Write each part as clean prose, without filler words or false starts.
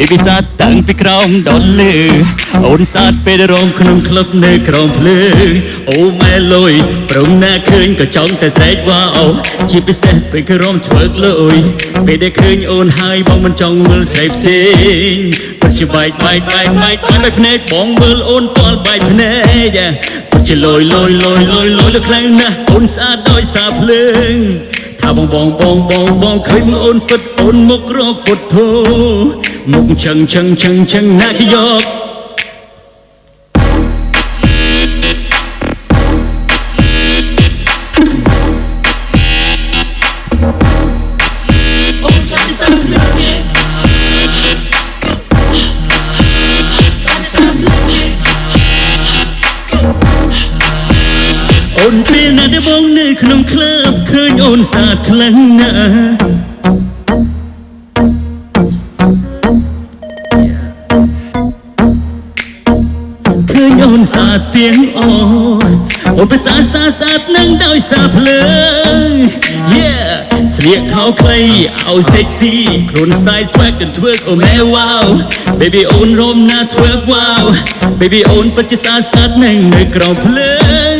ពីសាទតាំងពីក្រោមដល់លើអូនសាទពេលរងក្នុងក្លឹបនៅក្រោមភ្លើងអូម៉ែលុយប្រងណាឃើញក៏ចង់តែស្រែកវ៉ាអូជាពិសេសពេលក្រោមធ្វើកលុយពេលដែលឃើញអូនហើយបងមិនចង់មើលស្រីផ្សេងពិតជាបែកភ្នែកបងមើលអូនតល់បែកភ្នែកពិតជាលយលើខ្លាំងណាស់អូនស្អាតដោយសារភ្លើងថាបងឃើញអូនពិតអូនមុខរកពុតធូមុខជឹងណាស់យកអូនពេលណាដែលបងនៅក្នុងក្លឹបឃើញអូនស្អាតខ្លាំងណាស់ឃើញអូនស្អាតទៀងអូនប្រសាស្អាតនឹងដោយសារភ្លើង Yeah ស្លៀកខោខ្លីអោ sexy ខ្លួន style swag ដល់ធ្វើអូម៉ែ wow baby អូនរមណាធ្វើ wow baby អូនពិតជាស្អាតនឹងនៅក្រោមភ្លើង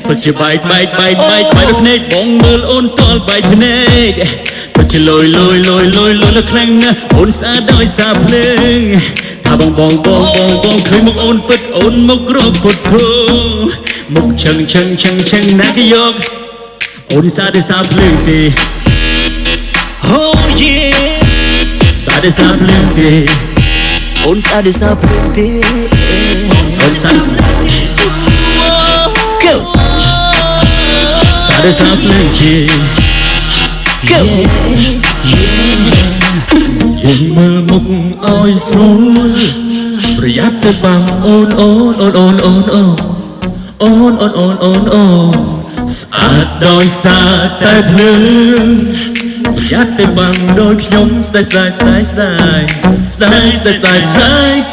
ពិតជាបែកភ្នែកបងមើលអូនតល់បែកភ្នែកពិតជាលយលើខ្លាំងណាស់អូនស្អាតដោយសារភ្លើងថាបងឃើញមុខអូនពិតអូនមុខរកពុតធូមុខជឹងណាស់យកអូនស្អាតដោយសារភ្លើងទេ Oh yeah ស្អាតដោយសារភ្លើងទេអូនស្អាតដោយសារភ្លើងទេអូនស្អាតដោយសារភ្លើងទេ Go ស្អាតដោយសារភ្លើងទេ Go យើងមើលមុខឲ្យស្រួលប្រយ័ត្នទៅបាំងអូនស្អាតដោយសារតែភ្លើងប្រយ័ត្នទៅបាំងដោយខ្ញុំស្ដាយ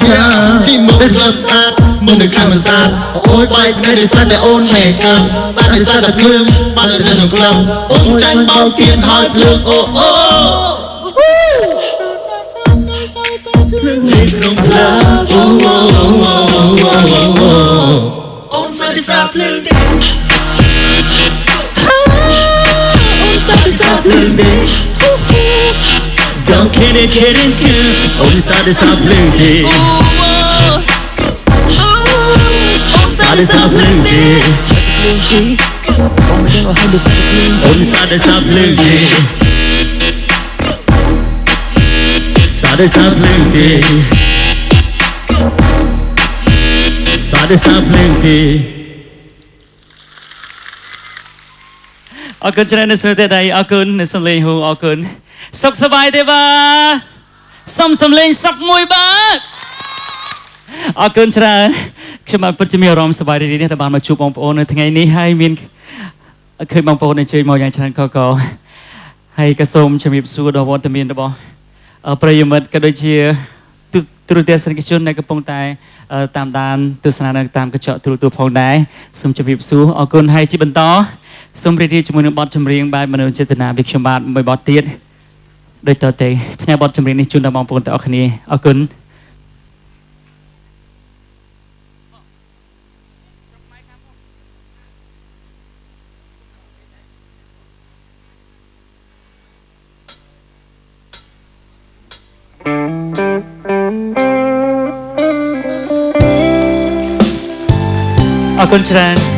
ខ្លាពីមកទៅក្លឹបស្អាតមកនៅខាងស្អាតអូយបែកភ្នែកដោយសារតែអូនមេកឹមស្អាតដោយសារតែភ្លើងបាននៅក្នុងក្លឹបអូនចាញ់បោកទៀតហើយភ្លើងអូភ្លើងនៅក្នុងក្លឹបអូនស្អាតដោយសារភ្លើងទេDon't kiddingអូនស្អាតដោយសារភ្លើងទេអូនស្អាតដោយសារភ្លើងទេអូនស្អាតដោយសារភ្លើងទេស្អាតដោយសារភ្លើងទេស្អាតដោយសារភ្លើងទេអរគុណច្រើនណាស់ស្រីតែអរគុណសំឡេងហូអរគុណសុខសប្បាយទេបាទសំឡេងសុខមួយបាទអរគុណច្រើនខ្ញុំបានពិតជាមានអារម្មណ៍សប្បាយរីករាយដែលបានមកជួបបងប្អូននៅថ្ងៃនេះហើយមានឃើញបងប្អូនអញ្ជើញមកយ៉ាងច្រើនក៏ហើយក៏សូមជំរាបសួរដល់វត្តមានរបស់ប្រិយមិត្តក៏ដូចជាទូរទស្សនិកជនដែលកំពុងតែតាមដានទស្សនានៅតាមកញ្ចក់ទូរទស្សន៍ផងដែរសូមជម្រាបសួរអរគុណហើយជាបន្តសូមរីករាយជាមួយនឹងបទចម្រៀងបែបមនោចេតនាពីខ្ញុំបាទមួយបទទៀតដូចតទៅផ្ញើបទចម្រៀងនេះជូនដល់បងប្អូនទាំងអស់គ្នាអរគុណអរគុណច្រើន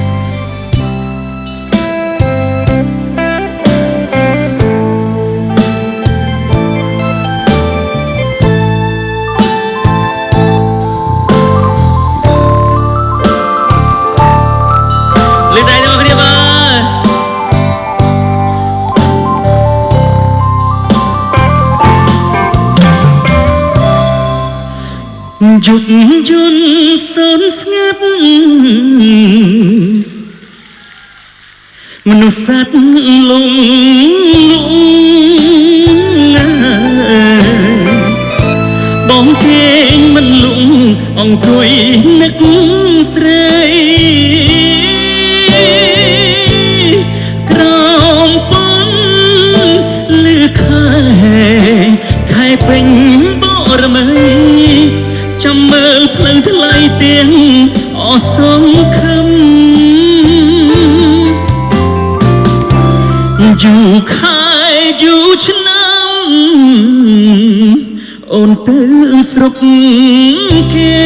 យប់យន់សូនស្ងាត់មនុស្សសត្វលងបងគេងមិនលងអង្គុយនឹកស្រីក្រោមពន់លឺខែពេញបរមី ទៅស្រុកគេ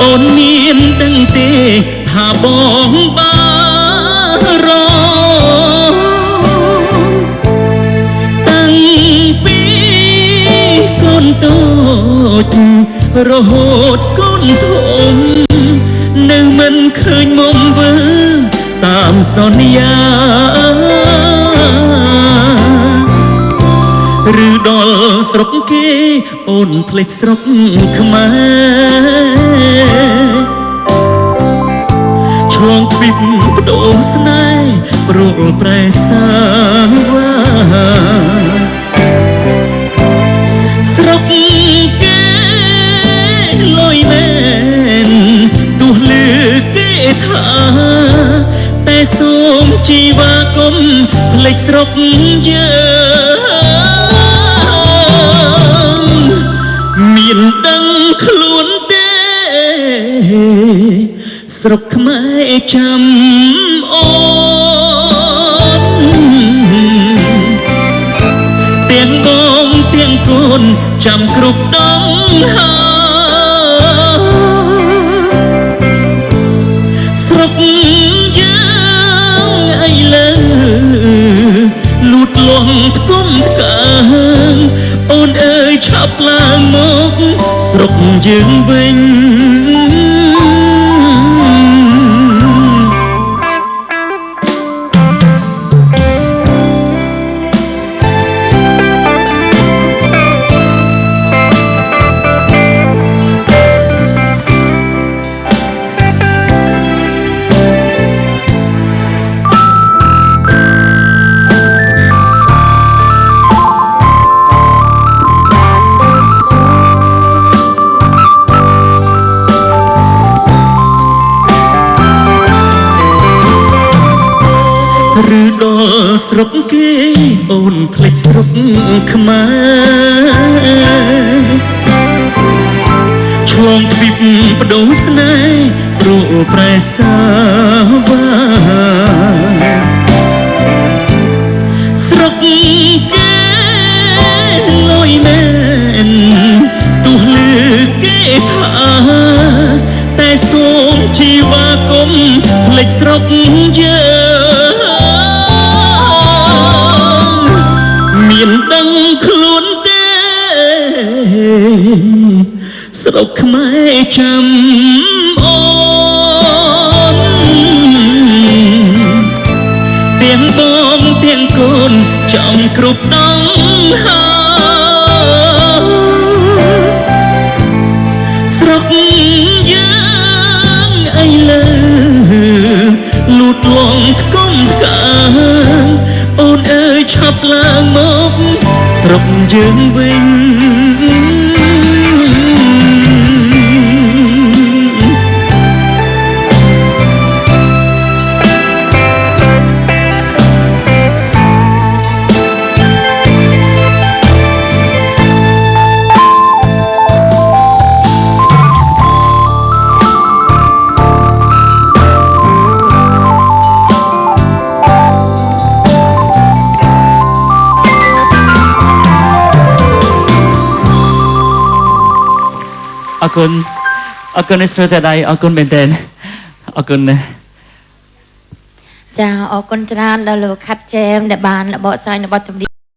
អូនមានដឹងទេថាបងបារម្ភតាំងពីកូនតូចរហូតកូនធំនៅមិនឃើញមុំវើតាមសន្យាឬដល់ស្រុកគេអូនភ្លេចស្រុកខ្មែរឆ្លងទ្វីបបដូរស្នេហ៍ព្រោះប្រែសាវ៉ាស្រុកគេលយមែនទោះលឺគេថាតែសូមជីវ៉ាកុំភ្លេចស្រុកយើងមានដឹងខ្លួនទេស្រុកខ្មែរចាំអូនទាំងបងទាំងកូនចាំគ្រប់ដងស្រុកយើងឥឡូវលូតលាស់ថ្គុំថ្កើងអូនអើយឆាប់ឡើងមកស្រុកយើងវិញឬដល់ស្រុកគេអូនភ្លេចស្រុកខ្មែរឆ្លងទ្វីបបដូរស្នេហ៍ព្រោះប្រែសាវ៉ាស្រុកគេលយមែនទោះលឺគេថាតែសូមជីវ៉ាកុំភ្លេចស្រុកយើងមានដឹងខ្លួនទេស្រុកខ្មែរចាំអូនទាំងបងទាំងកូនចាំគ្រប់ដងស្រុកយើងឥឡូវលូតលាស់ថ្គុំថ្កើងអូនអើយឆាប់ឡើងមកស្រុកយើងវិញអរគុណស្រីតែដៃអរគុណមែនទែនអរគុណណាស់ចាអរគុណច្រើនដល់លោកខាត់ចែមដែលបានបកស្រាយនៅបទចម្រៀង